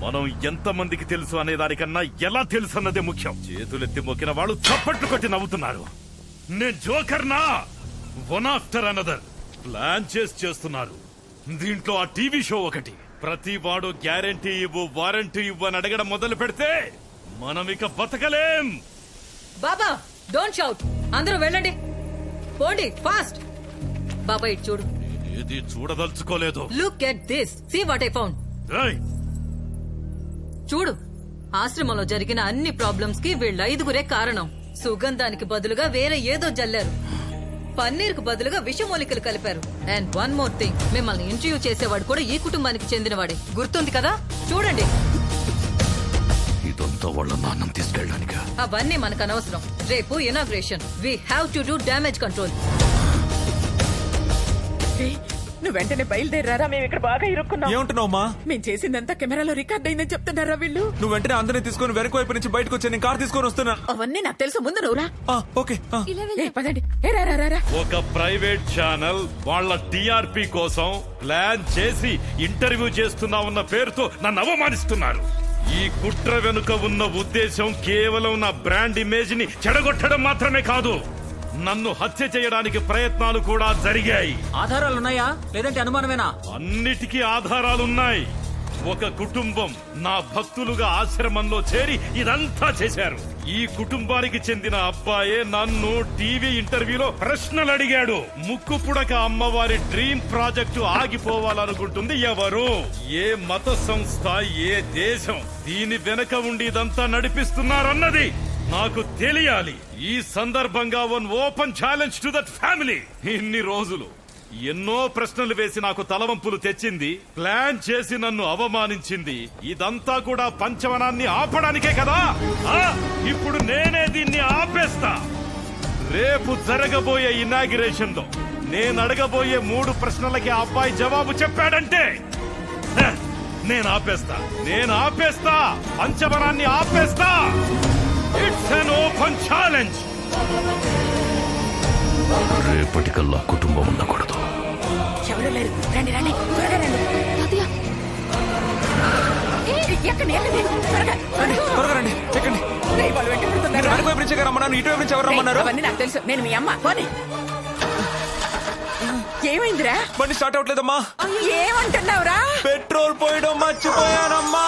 మనం ఎంతమందికి తెలుసు అనే దానికన్నా ఎలా తెలుసు అన్నదే ముఖ్యం. చేతులెత్తి మొక్కిన వాళ్ళు చప్పట్లు కొట్టి నవ్వుతున్నారు. నేను జోకర్నా? వన్ ఆఫ్టర్ అనదర్ ప్లాన్ చేస్తున్నారు. దీంట్లో ఆ టీవీ షో ఒకటి. ప్రతి వాడు గ్యారంటీ ఇవ్వు, వారంటీ ఇవ్వు అని అడగడం మొదలు పెడితే మనం ఇక బతకలేం. బాబా డోంట్ షౌట్. అందరూ వెళ్ళండి, పోండి ఫాస్ట్. బాబా ఇటు చూడు. ఏది చూడదలుచుకోలేదు. Look at this, see what I found. చూడు, ఆశ్రమంలో జరిగిన అన్ని ప్రాబ్లమ్స్ కి వీళ్ళ 5గురే కారణం. సుగంధానికి బదులుగా వేరే ఏదో జల్లారు. పన్నీర్ కు బదులుగా విషమూలికలు కలిపారు. అండ్ వన్ మోర్ థింగ్, మిమ్మల్ని ఇంటర్వ్యూ చేసేవాడు కూడా ఈ కుటుంబానికి చెందినవాడే. గుర్తుంది కదా? చూడండి. ఇదంతా వాళ్ళ నాన్నం తీసుకెళ్ళడానికి. అవన్నీ మనకు అనవసరం. రేపు inauguration. We have to do damage control. నువ్వు వెంటనే బయలుదేరారా? మేము ఇక్కడ బాగా ఇరుక్కున్నాం. ఏమంటున్నావుమా? మేము చేసిందంతా కెమెరాలో రికార్డ్ అయిందని చెప్తున్నారా వీళ్ళు? నువ్వు వెంటనే అందరినీ తీసుకుని వెనక వైపు నుంచి బయటకు వచ్చి నేను కార్ తీసుకొని వస్తున్నా. అవన్నీ నాకు తెలుసు, ముందు నువ్వురా. ఓకే పదండి. ఒక ప్రైవేట్ ఛానల్ వాళ్ళ టీఆర్పీ కోసం ప్లాన్ చేసి ఇంటర్వ్యూ చేస్తున్నామన్న పేరుతో నన్ను అవమానిస్తున్నారు. ఈ కుట్ర వెనుక ఉన్న ఉద్దేశం కేవలం నా బ్రాండ్ ఇమేజ్ ని చెడగొట్టడం మాత్రమే కాదు, నన్ను హత్య చేయడానికి ప్రయత్నాలు కూడా జరిగాయి. ఆధారాలున్నాయా లేదంటే అనుమానమేనా? అన్నిటికీ ఆధారాలున్నాయి. ఒక కుటుంబం నా భక్తులుగా ఆశ్రమంలో చేరి ఇదంతా చేశారు. ఈ కుటుంబానికి చెందిన అబ్బాయే నన్ను టీవీ ఇంటర్వ్యూలో ప్రశ్నలు అడిగాడు. ముక్కు పుడక అమ్మవారి డ్రీమ్ ప్రాజెక్టు ఆగిపోవాలనుకుంటుంది ఎవరు? ఏ మత సంస్థ, ఏ దేశం దీని వెనక ఉండి ఇదంతా నడిపిస్తున్నారన్నది నాకు తెలియాలి. ఈ సందర్భంగా one open challenge to that family. ఇన్ని రోజులు ఎన్నో ప్రశ్నలు వేసి నాకు తలవంపులు తెచ్చింది, ప్లాన్ చేసి నన్ను అవమానించింది. ఇదంతా కూడా పంచవనాన్ని ఆపడానికే కదా. ఇప్పుడు నేనే దీన్ని ఆపేస్తా. రేపు జరగబోయే ఇనాగ్రేషన్ లో నేను అడగబోయే 3 ప్రశ్నలకి ఆ అబ్బాయి జవాబు చెప్పాడంటే నేను ఆపేస్తా. పంచవనాన్ని ఆపేస్తా. It's an open challenge. రేపటికల్లా కుటుంబం ఉండకూడదు. ఎవరు లేరు, రండి త్వరగా రండి. రమ్మన్నాను, ఇటు నుంచి ఎవరు రమ్మన్నారు? అవన్నీ నాకు తెలుసు, నేను మీ అమ్మ. పోనీ. ఏమైందిరా? బండి స్టార్ట్ అవట్లేదమ్మా. ఏమంటున్నావురా? పెట్రోల్ పోయడం మర్చిపోయానమ్మా.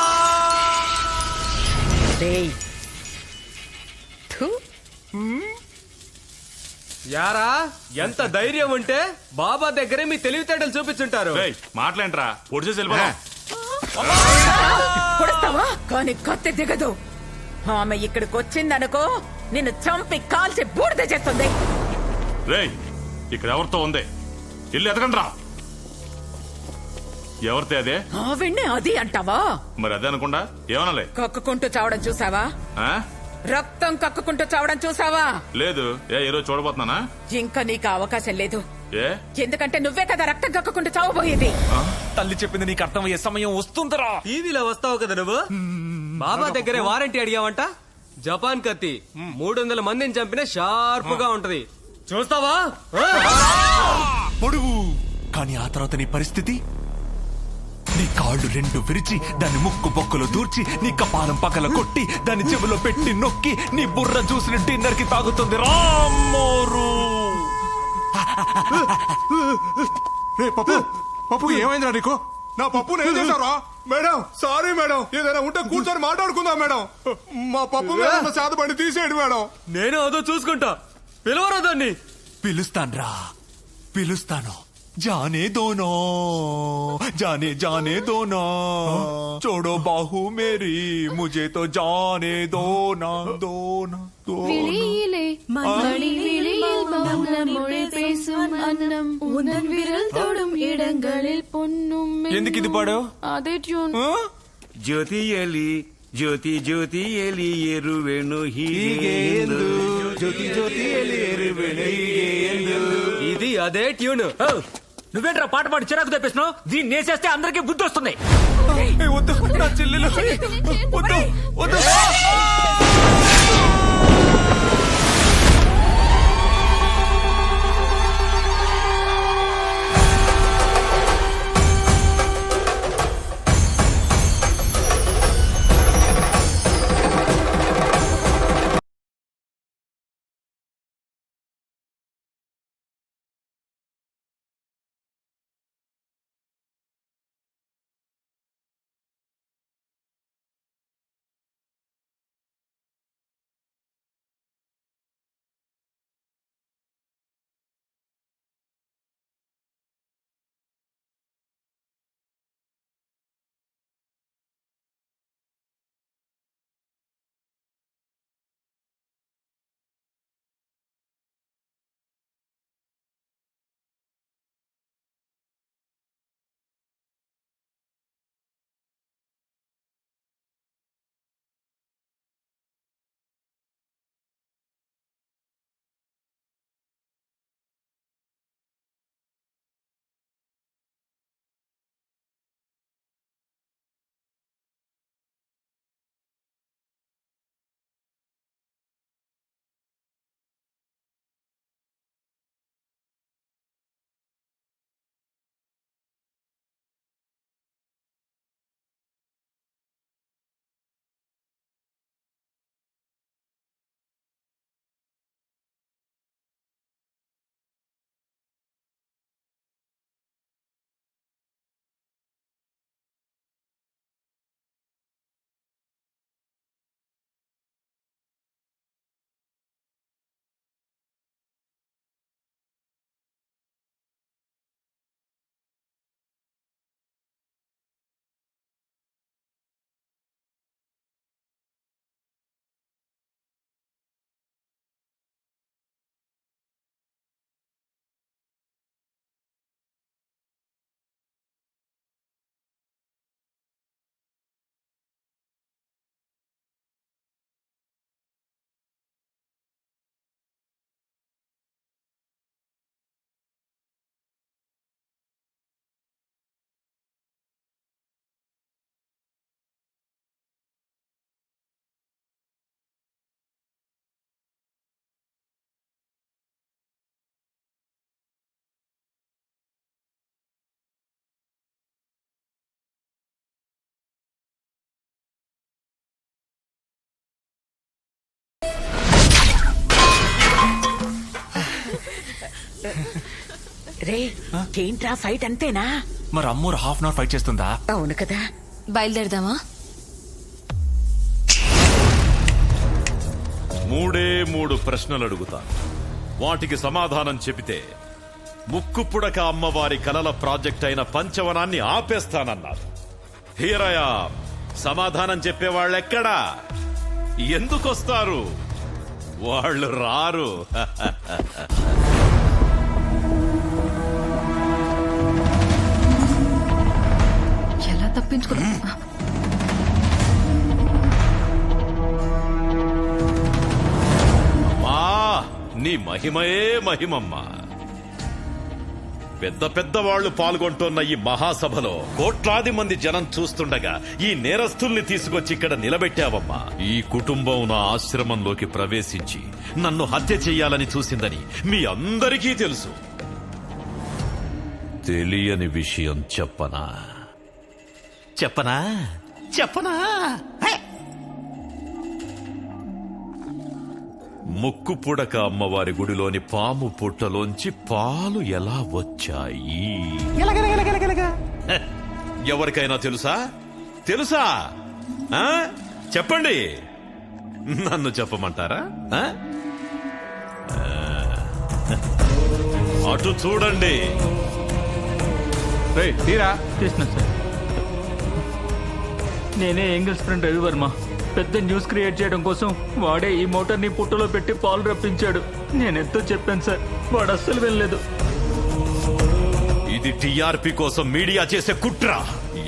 యారా, ఎంత ధైర్యం ఉంటే బాబా దగ్గరే మీ తెలివితేటలు చూపించుంటారు. మాట్లాడరా, పొడి చేసి వెళ్ళిపోదాం. పొడుస్తావా? కానీ కత్తి దిగదు. ఆమె ఇక్కడికి వచ్చిందనుకో, నిన్ను చంపి కాల్చి బూడిద చేస్తుంది. రేయ్, ఇక్కడ ఎవరితో ఉంది? ఇల్లు ఎదగండి రా. ఎవరితే అదే? ఆవిడ్నే అది అంటావా? మరి అదే అనుకుండా ఏమనాలి? కక్కుకుంటూ చావడం చూసావా? రక్తం కక్కుకుంటూ చావడం చూసావా? లేదు. ఈ రోజు చూడబోతున్నానా? ఇంకా నీకు అవకాశం లేదు. ఎందుకంటే నువ్వే కదా రక్తం కక్కుకుంటూ చావబోయేది. తల్లి చెప్పింది నీకు అర్థమయ్యే సమయం వస్తుందిరా. టీవీలో వస్తావు కదా నువ్వు. బాబా దగ్గరే వారంటీ అడిగావంట. జపాన్ కత్తి 300 మందిని చంపిన షార్ప్ గా ఉంటది, చూస్తావా? పొడుగు. కానీ ఆ తర్వాత నీ పరిస్థితి, నీ కాళ్ళు 2 విరిచి దాని ముక్కు బొక్కలో దూర్చి నీ కపాలం పక్కల కొట్టి దాని చెవిలో పెట్టి నొక్కి నీ బుర్ర చూసిన డిన్నర్ కి తాగుతుంది రామ్మోరు. పప్పు ఏమైందిరా నీకు? నా పప్పును ఏం చేశారా? మేడం సారీ మేడం, ఏదైనా ఉంటే కూర్చొని మాట్లాడుకుందాం మేడం. మా పప్పు మీద ఉన్న శాతపడి తీసేయండి మేడం. నేను అదో చూసుకుంటా. పిలవరా దాన్ని? పిలుస్తాను. जाने दो ना, जाने दो ना, छोड़ो बाहू मेरी, मुझे तो जाने दो ना. விழியிலே மணி விழியில் மௌனம் மொழி பேசும் அன்னம் உந்தன் விரல் தொடும் இடங்களில் பொன்னும். ఎందుకు ఇది పాడావు? అదే ట్యూన్. జ్యోతియలి జ్యోతి జ్యోతియలి ఎరువెను హీగేందు, జ్యోతి ఎరువెను హీగేందు. ఇది అదే ట్యూన్. నువ్వేంట్రా పాట పాడి చిరాకు తెప్పిస్తున్నావు? దీన్ని నేసేస్తే అందరికీ బుద్ధి వస్తుంది. వద్దు, నా చెల్లెలు వద్దు. రే ఏంట్రా ఫైట్ అంతేనా? మరి అమ్మోరు హాఫ్ అన్ అవర్ ఫైట్ చేస్తుందా? అవును కదా. బయలుదేరదామా? మూడు ప్రశ్నలు అడుగుతా, వాటికి సమాధానం చెబితే ముక్కు పుడక అమ్మవారి కలల ప్రాజెక్ట్ అయిన పంచవనాన్ని ఆపేస్తానన్నారు. హీరయా, సమాధానం చెప్పేవాళ్ళెక్కడా? ఎందుకొస్తారు? వాళ్ళు రారు. ఎలా తప్పించుకున్నా? అమ్మా, నీ మహిమయే మహిమమ్మా. పెద్ద పెద్ద వాళ్ళు పాల్గొంటున్న ఈ మహాసభలో కోట్లాది మంది జనం చూస్తుండగా ఈ నేరస్తుల్ని తీసుకొచ్చి ఇక్కడ నిలబెట్టావమ్మా. ఈ కుటుంబం నా ఆశ్రమంలోకి ప్రవేశించి నన్ను హత్య చెయ్యాలని చూసిందని మీ అందరికీ తెలుసు. తెలియని విషయం చెప్పనా? చెప్పనా? చెప్పనా? ముక్కు పుడక అమ్మవారి గుడిలోని పాము పుట్టలోంచి పాలు ఎలా వచ్చాయి? ఎవరికైనా తెలుసా? తెలుసా? చెప్పండి. నన్ను చెప్పమంటారా? అటు చూడండి. తీరా చేసిన సార్. నేనే ఎంగిల్స్ ఫ్రెండ్ రవివర్మ. పెద్ద న్యూస్ క్రియేట్ చేయడం కోసం వాడే ఈ మోటార్ని పుట్టలో పెట్టి పాలు రప్పించాడు. నేనెంతో చెప్పాను సార్, వాడు అస్సలు వెళ్ళలేదు. ఇది టీఆర్పీ కోసం మీడియా చేసే కుట్ర.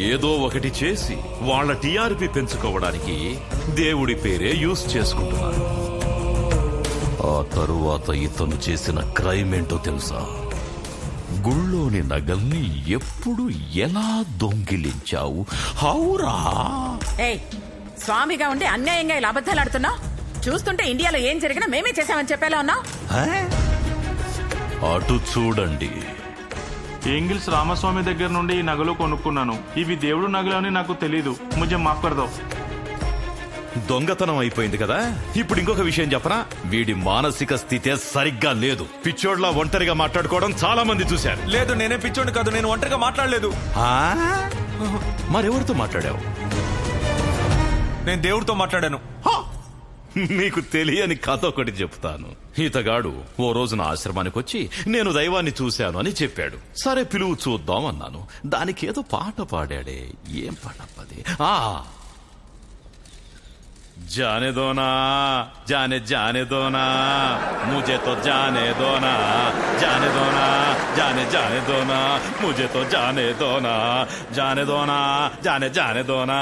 ఏదో ఒకటి చేసి వాళ్ళ టీఆర్పీ పెంచుకోవడానికి దేవుడి పేరే యూజ్ చేసుకుంటున్నారు. ఆ తరువాత ఇతను చేసిన క్రైమ్ ఏంటో తెలుసా? గుళ్ళోని నగల్ని ఎప్పుడు ఎలా దొంగిలించావు? హౌరా! ఏయ్, స్వామిగా ఉండి అన్యాయంగా ఇలా అబద్ధాలు ఆడుతున్నావు. చూస్తుంటే ఇండియాలో ఏం జరిగినా మేమే చేసామని చెప్పేలా ఉన్నావు. అటు చూడండి. ఎంగిల్స్ రామస్వామి దగ్గర నుండి ఈ నగలు కొనుక్కున్నాను. ఇవి దేవుడు నగలు అని నాకు తెలీదు. ముझे మాఫ్ కర్ దో. దొంగతనం అయిపోయింది కదా. ఇప్పుడు ఇంకొక విషయం చెప్పనా? వీడి మానసిక స్థితే సరిగ్గా లేదు. పిచ్చోడ్లా ఒంటరిగా మాట్లాడుకోవడం చాలా మంది చూశారు. లేదు, నేనే పిచ్చోడిని కాదు. నేను ఒంటరిగా మాట్లాడలేదు. మరెవరితో మాట్లాడావు? నేను దేవుడితో మాట్లాడాను. మీకు తెలియని కథ ఒకటి చెప్తాను. ఈతగాడు ఓ రోజున ఆశ్రమానికి వచ్చి నేను దైవాన్ని చూశాను అని చెప్పాడు. సరే పిలువు చూద్దాం అన్నాను. దానికి ఏదో పాట పాడాడే. ఏం పాటప్పది? जाने दो ना, जाने दो ना, मुझे तो जाने दो ना, जाने दो ना, जाने दो ना, मुझे तो जाने दो ना, जाने दो ना, जाने दो ना.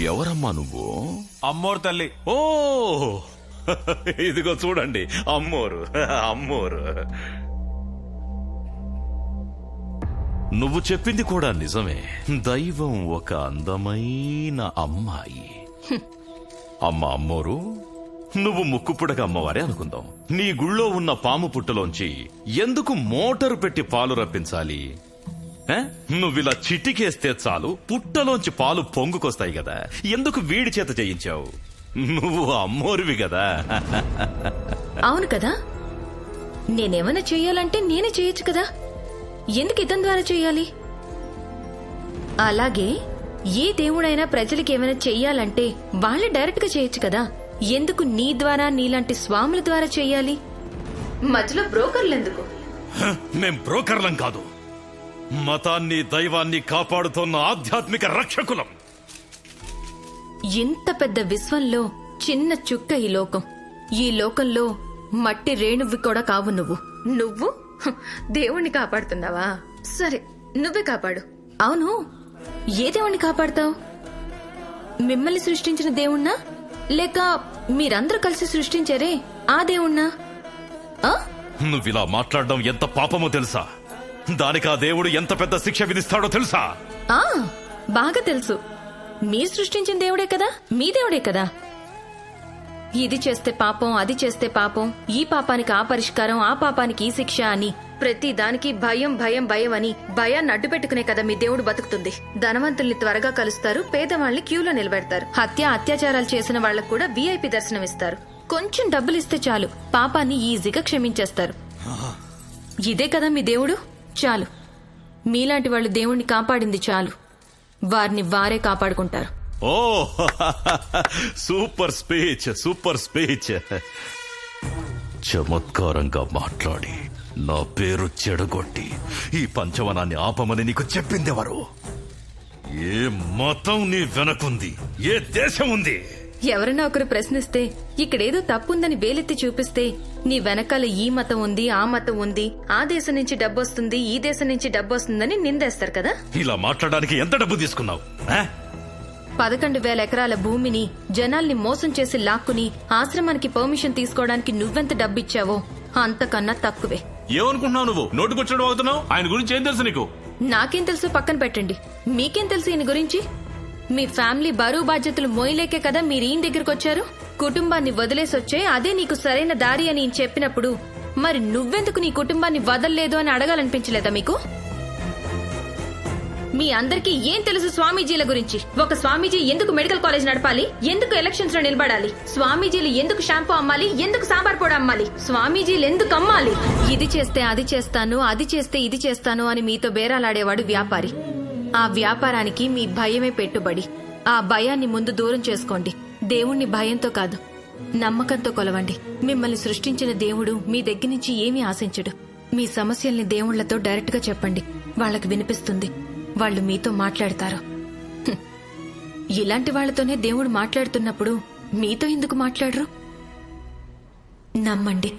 ఎవరమ్మా నువ్వు? అమ్మోరు తల్లి. ఓ, ఇదిగో చూడండి, అమ్మోరు. అమ్మోరు, నువ్వు చెప్పింది కూడా నిజమే. దైవం ఒక అందమైన అమ్మాయి. అమ్మ అమ్మోరు, నువ్వు ముక్కుపుడక అమ్మవారే అనుకుందాం. నీ గుళ్ళో ఉన్న పాము పుట్టలోంచి ఎందుకు మోటారు పెట్టి పాలు రప్పించాలి? నువ్విలా చిటికేస్తే చాలు పుట్టలోంచి పాలు పొంగుకొస్తాయి కదా. ఎందుకు వీడి చేత చేయించావు? నువ్వు అమ్మోరివి కదా. అవును కదా, నేనేమైనా చెయ్యాలంటే నేనే చేయొచ్చు కదా. ఎందుకు ఇతని ద్వారా చెయ్యాలి? అలాగే ఏ దేవుడైనా ప్రజలకి ఏమైనా చెయ్యాలంటే వాళ్ళే డైరెక్ట్ గా చేయొచ్చు కదా, ఎందుకు నీ ద్వారా నీలాంటి స్వాముల ద్వారా చెయ్యాలి? మధ్యలో బ్రోకర్లు ఎందుకు? మేం బ్రోకర్లం కాదు, మతాన్ని దైవాన్ని కాపాడుతున్న ఆధ్యాత్మిక రక్షకులం. ఇంత పెద్ద విశ్వంలో చిన్న చుక్క ఈ లోకం. ఈ లోకంలో మట్టి రేణువి కూడా కావు నువ్వు దేవుణ్ణి కాపాడుతున్నావా? సరే, నువ్వే కాపాడు. అవును, ఏ దేవుణ్ణి కాపాడతావు? మిమ్మల్ని సృష్టించిన దేవుణ్ణా, లేక మీరందరూ కలిసి సృష్టించారే ఆ దేవుణ్ణా? నువ్విలా మాట్లాడడం ఎంత పాపమో తెలుసా? దానికి ఆ దేవుడు ఎంత పెద్ద శిక్ష విధిస్తాడో తెలుసా? బాగా తెలుసు. మీరు సృష్టించిన దేవుడే కదా, మీ దేవుడే కదా. ఇది చేస్తే పాపం, అది చేస్తే పాపం, ఈ పాపానికి ఆ పరిష్కారం, ఆ పాపానికి ఈ శిక్ష అని ప్రతి దానికి భయం భయం భయం అని భయాన్ని అడ్డు పెట్టుకునే కదా మీ దేవుడు బతుకుతుంది. ధనవంతుల్ని త్వరగా కలుస్తారు, పేదవాళ్ళని క్యూలో నిలబెడతారు, అత్యాచారాలు చేసిన వాళ్లకు కూడా VIP దర్శనం ఇస్తారు. కొంచెం డబ్బులు ఇస్తే చాలు, పాపాన్ని ఈజీగా క్షమించేస్తారు. ఇదే కదా మీ దేవుడు? చాలు, మీలాంటి వాళ్ళు దేవుణ్ణి కాపాడింది చాలు. వారిని వారే కాపాడుకుంటారు. ఓ సూపర్ స్పీచ్, సూపర్ స్పీచ్. చమత్కారంగా మాట్లాడి నా పేరు చెడగొట్టి ఈ పంచవనాన్ని ఆపమని నీకు చెప్పిందెవరు? ఏ మతం నీ వెనకుంది? ఏ దేశం ఉంది? ఎవరైనా ఒకరు ప్రశ్నిస్తే, ఇక్కడేదో తప్పుందని వేలెత్తి చూపిస్తే, నీ వెనకాల ఈ మతం ఉంది, ఆ మతం ఉంది, ఆ దేశం నుంచి డబ్బొస్తుంది, ఈ దేశం నుంచి డబ్బొస్తుందని నిందేస్తారు కదా. ఇలా మాట్లాడడానికి ఎంత డబ్బు తీసుకున్నావు? 11,000 ఎకరాల భూమిని జనాల్ని మోసం చేసి లాక్కుని ఆశ్రమానికి పర్మిషన్ తీసుకోవడానికి నువ్వెంత డబ్బిచ్చావో అంతకన్నా తక్కువే. ఏమనుకుంటున్నావు నువ్వు? నోటుకొచ్చడం అవుతున్నావు. ఆయన గురించి ఏం తెలుసు నీకు? నాకేం తెలుసు పక్కన పెట్టండి. మీకేం తెలుసు ఈయన గురించి? మీ ఫ్యామిలీ బరువు బాధ్యతలు మోయలేకే కదా మీరు ఈయన దగ్గరకు వచ్చారు. కుటుంబాన్ని వదిలేసొచ్చే అదే నీకు సరైన దారి అని ఈయన చెప్పినప్పుడు మరి నువ్వెందుకు నీ కుటుంబాన్ని వదల్లేదు అని అడగాలనిపించలేదా మీకు? మీ అందరికీ ఏం తెలుసు స్వామీజీల గురించి? ఒక స్వామీజీ ఎందుకు మెడికల్ కాలేజ్ నడపాలి? ఎందుకు ఎలక్షన్స్ లో నిలబడాలి? స్వామీజీలు ఎందుకు షాంపూ అమ్మాలి? ఎందుకు సాంబార్ పొడి అమ్మాలి? స్వామీజీలు ఎందుకు అమ్మాలి? ఇది చేస్తే అది చేస్తాను, అది చేస్తే ఇది చేస్తాను అని మీతో బేరాలాడేవాడు వ్యాపారి. ఆ వ్యాపారానికి మీ భయమే పెట్టుబడి. ఆ భయాన్ని ముందు దూరం చేసుకోండి. దేవుణ్ణి భయంతో కాదు, నమ్మకంతో కొలవండి. మిమ్మల్ని సృష్టించిన దేవుడు మీ దగ్గర నుంచి ఏమీ ఆశించడు. మీ సమస్యల్ని దేవుళ్లతో డైరెక్ట్ గా చెప్పండి, వాళ్ళకి వినిపిస్తుంది. వాళ్ళు మీతో మాట్లాడతారు. ఇలాంటి వాళ్లతోనే దేవుడు మాట్లాడుతున్నప్పుడు మీతో ఎందుకు మాట్లాడరు? నమ్మండి.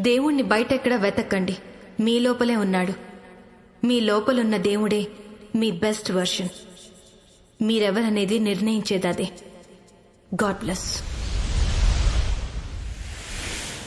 దేవుణ్ణి బయటెక్కడ వెతక్కండి, మీ లోపలే ఉన్నాడు. మీ లోపలున్న దేవుడే మీ బెస్ట్ వర్షన్. మీరెవరనేది నిర్ణయించేదదే. God bless.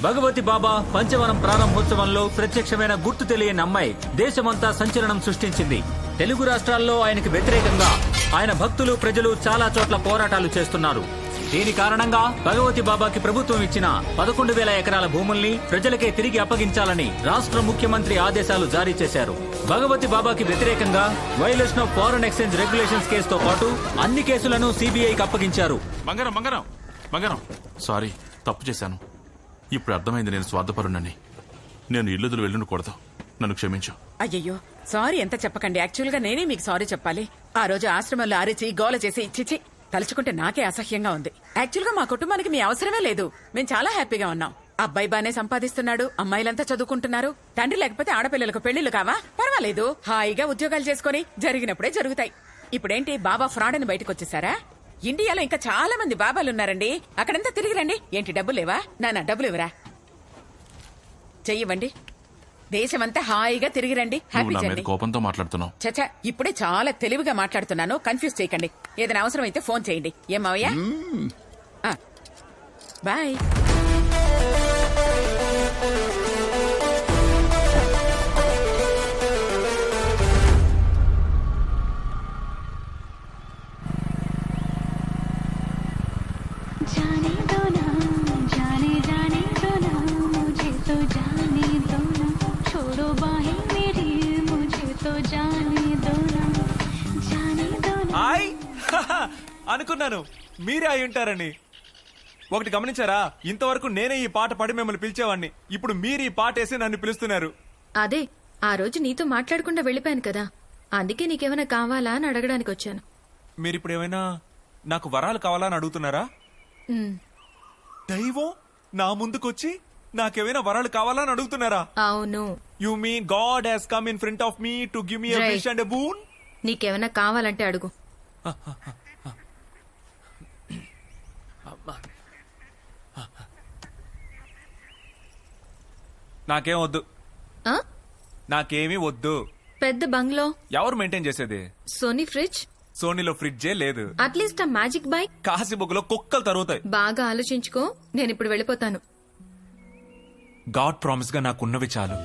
భగవతి బాబా పంచవనం ప్రారంభోత్సవంలో ప్రత్యక్షమైన గుర్తు తెలియని అమ్మాయి దేశమంతా సంచలనం సృష్టించింది. తెలుగు రాష్ట్రాల్లో ఆయనకు వ్యతిరేకంగా ఆయన భక్తులు, ప్రజలు చాలా చోట్ల పోరాటాలు చేస్తున్నారు. దీని కారణంగా భగవతి బాబాకి ప్రభుత్వం ఇచ్చిన 11,000 ఎకరాల భూముల్ని ప్రజలకే తిరిగి అప్పగించాలని రాష్ట్ర ముఖ్యమంత్రి ఆదేశాలు జారీ చేశారు. భగవతి బాబాకి వ్యతిరేకంగా violation of foreign exchange regulations కేసుతో పాటు అన్ని కేసులను CBIకి అప్పగించారు. బంగారం సారీ, తప్పు చేశాను. ఇప్పుడు అర్థమైంది నేను స్వార్థపరుణ్ణని. నేను ఇల్లుదులు వెళ్ళుండకూడదు. నన్ను క్షమించు. అయ్యయ్యో, సారీ ఎంత చెప్పకండి. యాక్చువల్ గా నేనే మీకు సారీ చెప్పాలి. ఆ రోజు ఆశ్రమంలో అరిచి గోల చేసి ఇచ్చిచి తలుచుకుంటే నాకే అసహ్యంగా ఉంది. యాక్చువల్ గా మా కుటుంబానికి మీ అవసరమే లేదు. మేము చాలా హ్యాపీగా ఉన్నాం. అబ్బాయి బానే సంపాదిస్తున్నాడు, అమ్మాయిలంతా చదువుకుంటున్నారు. తండ్రి లేకపోతే ఆడపిల్లలకు పెళ్లిళ్లు కావా? పర్వాలేదు, హాయిగా ఉద్యోగాలు చేసుకుని జరిగినప్పుడే జరుగుతాయి. ఇప్పుడేంటి బాబా ఫ్రాడ్ అని బయటకు వచ్చేసారా? ఇండియాలో ఇంకా చాలా మంది బాబాలున్నారండి. అక్కడంతా తిరిగి రండి. ఏంటి డబ్బులు లేవా? నాన్న డబ్బులు ఇవ్వరా? చెయ్యివ్వండి. దేశమంతా హాయిగా తిరిగి రండి. హ్యాపీ చేయండి. కోపంతో మాట్లాడుతున్నావు. చచ్చా, ఇప్పుడే చాలా తెలివిగా మాట్లాడుతున్నాను. కన్ఫ్యూజ్ చేయకండి. ఏదైనా అవసరం అయితే ఫోన్ చేయండి. ఏం మావయ్య? బాయ్. అనుకున్నాను మీరే అయి ఉంటారని. ఒకటి గమనించారా, ఇంతవరకు నేనే ఈ పాట పాడి మిమ్మల్ని పిలిచేవాడిని. ఇప్పుడు మీరు ఈ పాట వేసి నన్ను పిలుస్తున్నారు. అదే ఆ రోజు నీతో మాట్లాడకుండా వెళ్ళిపోయాను కదా, అందుకే నీకేమైనా కావాలా అని అడగడానికి వచ్చాను. మీరు ఇప్పుడు ఏమైనా నాకు వరాలు కావాలా అని అడుగుతున్నారా? ఉమ్, దైవం నా ముందుకొచ్చి నాకేమైనా వరాలు కావాలా అని అడుగుతున్నారా? అవును. You mean God has come in front of me to give me a Right. Wish and a boon? నీకేమైనా కావాలంటే అడుగు. నాకేం వద్దు, ఆ? నాకేమీ వద్దు. పెద్ద బంగ్లో, ఎవరు మెయింటైన్ చేసేది? సోనీ ఫ్రిడ్జ్, సోనీలో ఫ్రిడ్జే లేదు. అట్లీస్ట్ ఆ మ్యాజిక్ బైక్. కాసిబుగ్గులో కుక్కలు తరుగుతాయి. బాగా ఆలోచించుకో, నేను ఇప్పుడు వెళ్ళిపోతాను. గాడ్ ప్రామిస్ గా నాకున్నవి చాలు.